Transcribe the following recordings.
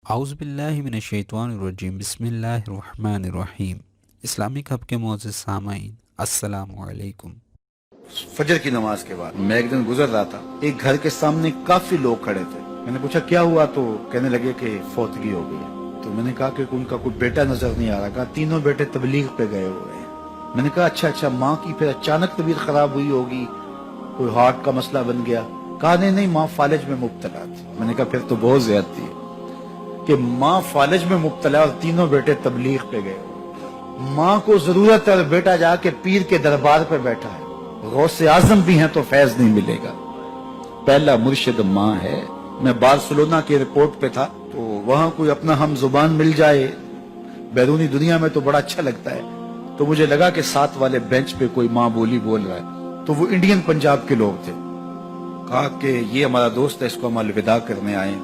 اعوذ باللہ من الشیطان الرجیم، بسم اللہ الرحمن الرحیم۔ اسلامک ہب کے معزز سامعین، السلام علیکم۔ فجر کی نماز کے بعد میں ایک دن گزر رہا تھا، ایک گھر کے سامنے کافی لوگ کھڑے تھے۔ میں نے پوچھا کیا ہوا، تو کہنے لگے کہ فوتگی ہو گئی ہے۔ تو میں نے کہا کہ ان کا کوئی بیٹا نظر نہیں آ رہا، کہا تینوں بیٹے تبلیغ پہ گئے ہوئے ہیں۔ میں نے کہا اچھا ماں کی پھر اچانک طبیعت خراب ہوئی ہوگی، کوئی ہارٹ کا مسئلہ بن گیا؟ کہا نہیں ماں فالج میں مبتلا تھی۔ میں نے کہا پھر تو بہت زیادتی ہے کہ ماں فالج میں مبتلا اور تینوں بیٹے تبلیغ پہ گئے۔ ماں کو ضرورت ہے اور بیٹا جا کے پیر کے دربار پہ بیٹھا ہے، غوث اعظم بھی ہیں تو فیض نہیں ملے گا۔ پہلا مرشد ماں ہے۔ میں بارسلونا کے ایئرپورٹ پہ تھا، تو وہاں کوئی اپنا ہم زبان مل جائے بیرونی دنیا میں تو بڑا اچھا لگتا ہے۔ تو مجھے لگا کہ ساتھ والے بینچ پہ کوئی ماں بولی بول رہا ہے، تو وہ انڈین پنجاب کے لوگ تھے۔ کہا کہ یہ ہمارا دوست ہے، اس کو ہم الوداع کرنے آئے۔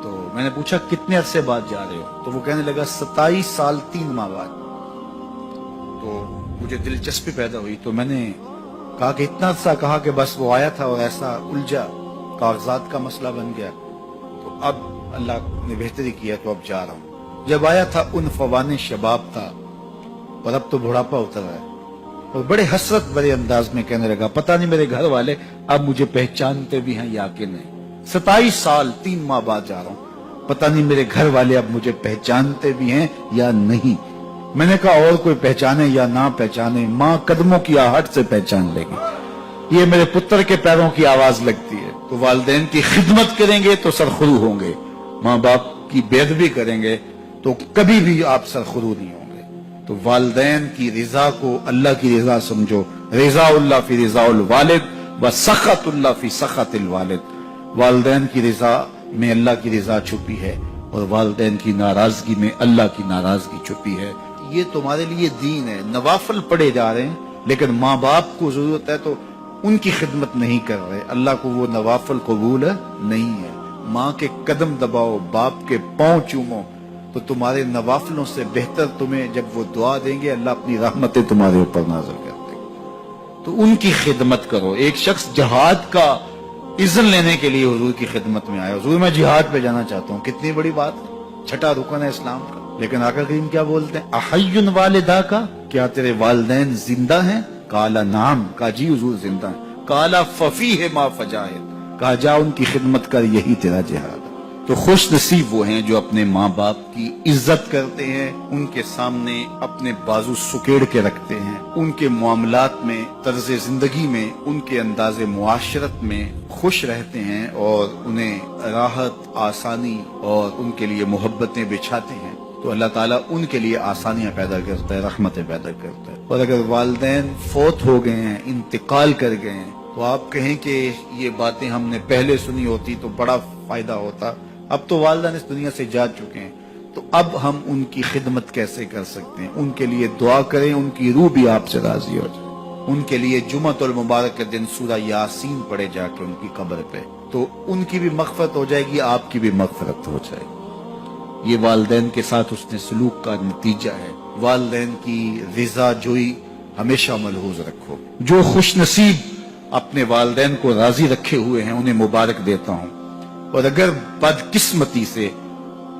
تو میں نے پوچھا کتنے عرصے بعد جا رہے ہو؟ تو وہ کہنے لگا 27 سال 3 ماہ بعد۔ تو مجھے دلچسپی پیدا ہوئی، تو میں نے کہا کہ اتنا عرصہ؟ کہا کہ بس وہ آیا تھا اور ایسا الجھا، کاغذات کا مسئلہ بن گیا، تو اب اللہ نے بہتری کیا تو اب جا رہا ہوں۔ جب آیا تھا ان فوان شباب تھا، اور اب تو بڑھاپا اتر رہا ہے، اور بڑے حسرت بڑے انداز میں کہنے لگا پتہ نہیں میرے گھر والے اب مجھے پہچانتے بھی ہیں یا کہ نہیں۔ 27 سال 3 ماہ بعد جا رہا ہوں، پتہ نہیں میرے گھر والے اب مجھے پہچانتے بھی ہیں یا نہیں۔ میں نے کہا اور کوئی پہچانے یا نہ پہچانے، ماں قدموں کی آہٹ سے پہچان لے گی۔ یہ میرے پتر کے پیروں کی آواز لگتی ہے۔ تو والدین کی خدمت کریں گے تو سرخرو ہوں گے، ماں باپ کی بے ادبی کریں گے تو کبھی بھی آپ سرخرو نہیں ہوں گے۔ تو والدین کی رضا کو اللہ کی رضا سمجھو، رضا اللہ فی رضا الوالد و سخط اللہ فی سخط الوالد۔ والدین کی رضا میں اللہ کی رضا چھپی ہے، اور والدین کی ناراضگی میں اللہ کی ناراضگی چھپی ہے۔ یہ تمہارے لیے دین ہے، نوافل پڑھے جا رہے ہیں، لیکن ماں باپ کو ضرورت ہے تو ان کی خدمت نہیں کر رہے، اللہ کو وہ نوافل قبول نہیں ہے۔ ماں کے قدم دباؤ، باپ کے پاؤں چومو، تو تمہارے نوافلوں سے بہتر تمہیں جب وہ دعا دیں گے اللہ اپنی رحمتیں تمہارے اوپر نازل کر دیں گے۔ تو ان کی خدمت کرو۔ ایک شخص جہاد کا اذن لینے کے لیے حضور کی خدمت میں آیا، حضور میں جہاد پہ جانا چاہتا ہوں۔ کتنی بڑی بات ہے، چھٹا رکن ہے اسلام کا۔ لیکن آقا کریم کیا بولتے ہیں؟ احی والدہ کا، کیا تیرے والدین زندہ ہیں؟ کالا نام، کہا جی حضور زندہ ہیں۔ کالا ففی ہے ما فجاہد، کہا جا ان کی خدمت کر، یہی تیرا جہاد ہے۔ تو خوش نصیب وہ ہیں جو اپنے ماں باپ کی عزت کرتے ہیں، ان کے سامنے اپنے بازو سکیڑ کے رکھتے ہیں، ان کے معاملات میں، طرز زندگی میں، ان کے انداز معاشرت میں خوش رہتے ہیں، اور انہیں راحت، آسانی اور ان کے لیے محبتیں بچھاتے ہیں۔ تو اللہ تعالیٰ ان کے لیے آسانیاں پیدا کرتا ہے، رحمتیں پیدا کرتا ہے۔ اور اگر والدین فوت ہو گئے ہیں، انتقال کر گئے ہیں، تو آپ کہیں کہ یہ باتیں ہم نے پہلے سنی ہوتی تو بڑا فائدہ ہوتا، اب تو والدین اس دنیا سے جا چکے ہیں، تو اب ہم ان کی خدمت کیسے کر سکتے ہیں؟ ان کے لیے دعا کریں، ان کی روح بھی آپ سے راضی ہو جائے۔ ان کے لیے جمعۃ المبارک کے دن سورہ یاسین پڑھے جا کے ان کی قبر پہ، تو ان کی بھی مغفرت ہو جائے گی، آپ کی بھی مغفرت ہو جائے گی۔ یہ والدین کے ساتھ اس نے سلوک کا نتیجہ ہے۔ والدین کی رضا جوئی ہمیشہ ملحوظ رکھو۔ جو خوش نصیب اپنے والدین کو راضی رکھے ہوئے ہیں انہیں مبارک دیتا ہوں، اور اگر بدقسمتی سے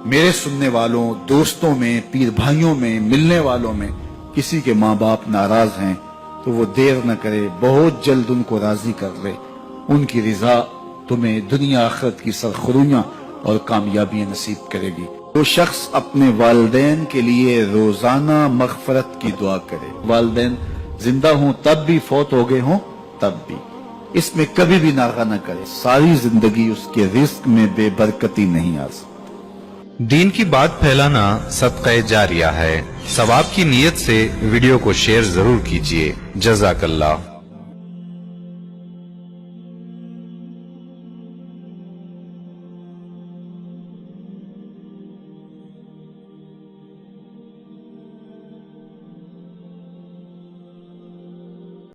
میرے سننے والوں، دوستوں میں، پیر بھائیوں میں، ملنے والوں میں کسی کے ماں باپ ناراض ہیں تو وہ دیر نہ کرے، بہت جلد ان کو راضی کر لے۔ ان کی رضا تمہیں دنیا آخرت کی سرخرویاں اور کامیابیاں نصیب کرے گی۔ جو شخص اپنے والدین کے لیے روزانہ مغفرت کی دعا کرے، والدین زندہ ہوں تب بھی، فوت ہو گئے ہوں تب بھی، اس میں کبھی بھی ناغہ نہ کرے، ساری زندگی اس کے رزق میں بے برکتی نہیں آ سکتی۔ دین کی بات پھیلانا صدقہ جاریہ ہے۔ ثواب کی نیت سے ویڈیو کو شیئر ضرور کیجیے۔ جزاک اللہ۔